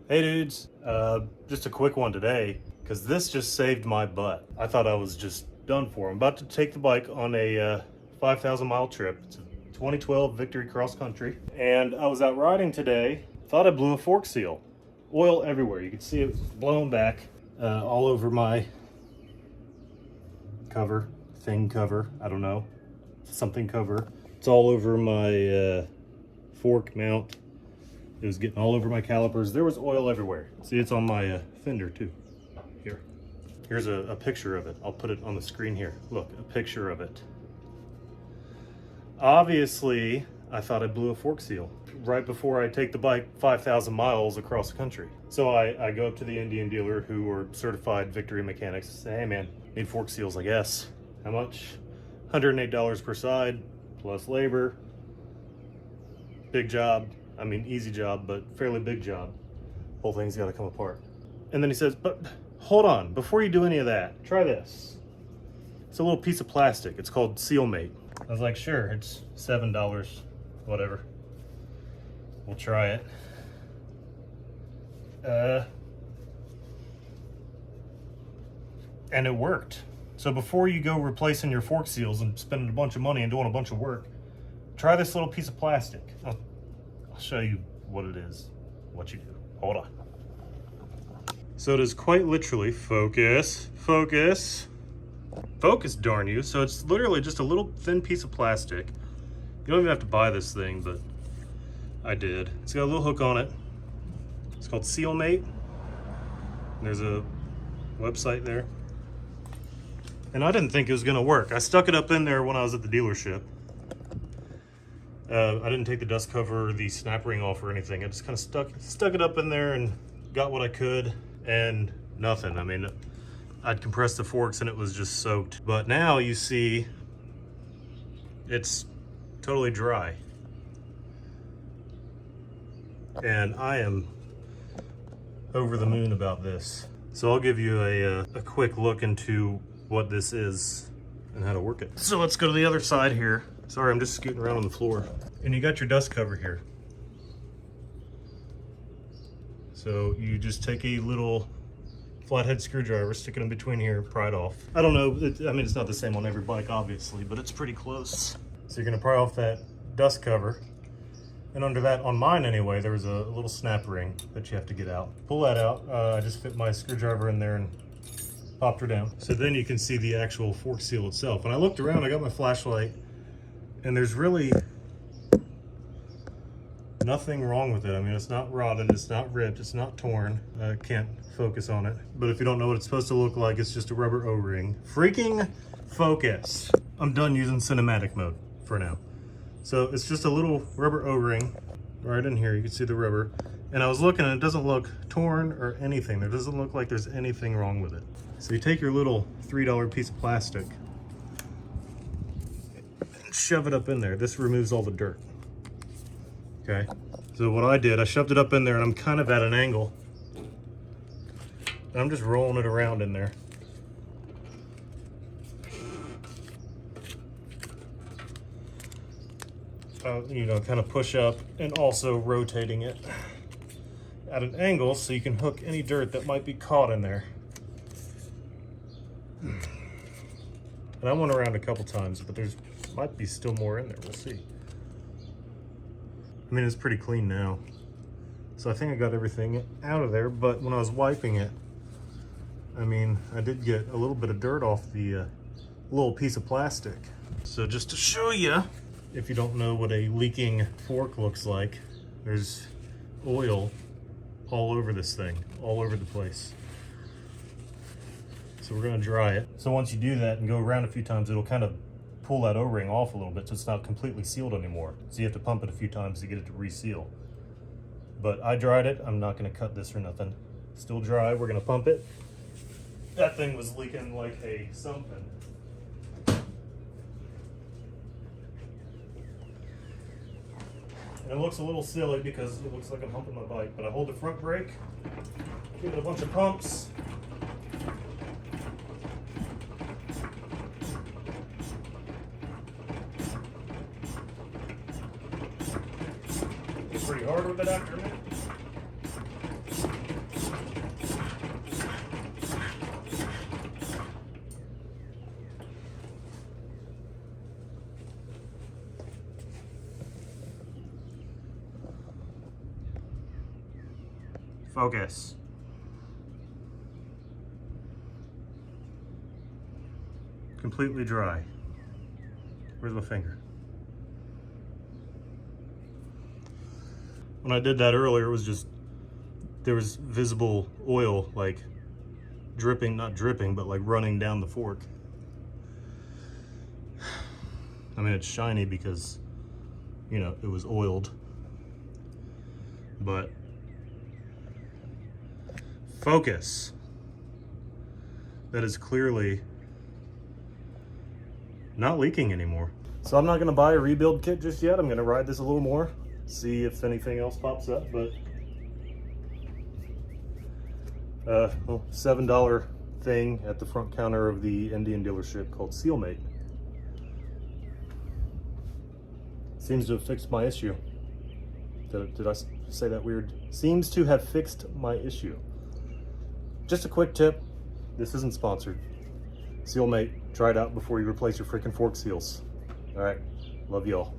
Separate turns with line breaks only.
Hey dudes, just a quick one today, because this just saved my butt. I thought I was just done for. I'm about to take the bike on a 5,000 mile trip. It's a 2012 Victory Cross Country. And I was out riding today, thought I blew a fork seal. Oil everywhere. You can see it blowing back all over my cover, I don't know, something cover. It's all over my fork mount. It was getting all over my calipers. There was oil everywhere. See, it's on my fender too. Here's a picture of it. I'll put it on the screen here. Look, a picture of it. Obviously, I thought I blew a fork seal right before I take the bike 5,000 miles across the country. So I go up to the Indian dealer who are certified Victory mechanics and say, hey man, need fork seals, I guess. How much? $108 per side, plus labor. Big job. I mean, easy job, but fairly big job. Whole thing's got to come apart. And then he says, but hold on, before you do any of that, try this. It's a little piece of plastic. It's called Sealmate. I was like, sure, it's $7, whatever. We'll try it. And it worked. So before you go replacing your fork seals and spending a bunch of money and doing a bunch of work, try this little piece of plastic. I'll show you what it is, what you do. Hold on. So it is quite literally, focus, darn you. So it's literally just a little thin piece of plastic. You don't even have to buy this thing, but I did. It's got a little hook on it. It's called Sealmate. There's a website there. And I didn't think it was gonna work. I stuck it up in there when I was at the dealership. I didn't take the dust cover or the snap ring off or anything. I just kind of stuck it up in there and got what I could, and nothing. I mean, I'd compressed the forks and it was just soaked. But now you see it's totally dry. And I am over the moon about this. So I'll give you a quick look into what this is and how to work it. So let's go to the other side here. Sorry, I'm just scooting around on the floor. And you got your dust cover here. So you just take a little flathead screwdriver, stick it in between here, pry it off. I don't know, I mean, it's not the same on every bike, obviously, but it's pretty close. So you're gonna pry off that dust cover. And under that, on mine anyway, there was a little snap ring that you have to get out. Pull that out. I just fit my screwdriver in there and popped her down. So then you can see the actual fork seal itself. When I looked around, I got my flashlight, and there's really nothing wrong with it. I mean, it's not rotted, it's not ripped, it's not torn. I can't focus on it. But if you don't know what it's supposed to look like, it's just a rubber O-ring. Freaking focus. I'm done using cinematic mode for now. So it's just a little rubber O-ring right in here. You can see the rubber. And I was looking and it doesn't look torn or anything. There doesn't look like there's anything wrong with it. So you take your little $3 piece of plastic, shove it up in there. This removes all the dirt. Okay, so what I did, I shoved it up in there and I'm kind of at an angle. And I'm just rolling it around in there. You know, kind of push up and also rotating it at an angle so you can hook any dirt that might be caught in there. And I went around a couple times, but there's might be still more in there. We'll see. I mean, it's pretty clean now. So I think I got everything out of there, but when I was wiping it, I mean, I did get a little bit of dirt off the little piece of plastic. So just to show you, if you don't know what a leaking fork looks like, there's oil all over this thing, all over the place. So we're gonna dry it. So once you do that and go around a few times, it'll kind of pull that O-ring off a little bit so it's not completely sealed anymore. So you have to pump it a few times to get it to reseal. But I dried it. I'm not gonna cut this or nothing. Still dry, we're gonna pump it. That thing was leaking like a something. And it looks a little silly because it looks like I'm humping my bike, but I hold the front brake, give it a bunch of pumps. Pretty hard with it after a minute. Focus. Completely dry. Where's my finger? When I did that earlier, it was just, there was visible oil like dripping, not dripping, but like running down the fork. I mean, it's shiny because, you know, it was oiled, but focus. That is clearly not leaking anymore. So I'm not gonna buy a rebuild kit just yet. I'm gonna ride this a little more, see if anything else pops up, but well, $7 thing at the front counter of the Indian dealership called Sealmate. Seems to have fixed my issue. Did I say that weird? Seems to have fixed my issue. Just a quick tip, this isn't sponsored. Sealmate, try it out before you replace your freaking fork seals. All right, love y'all.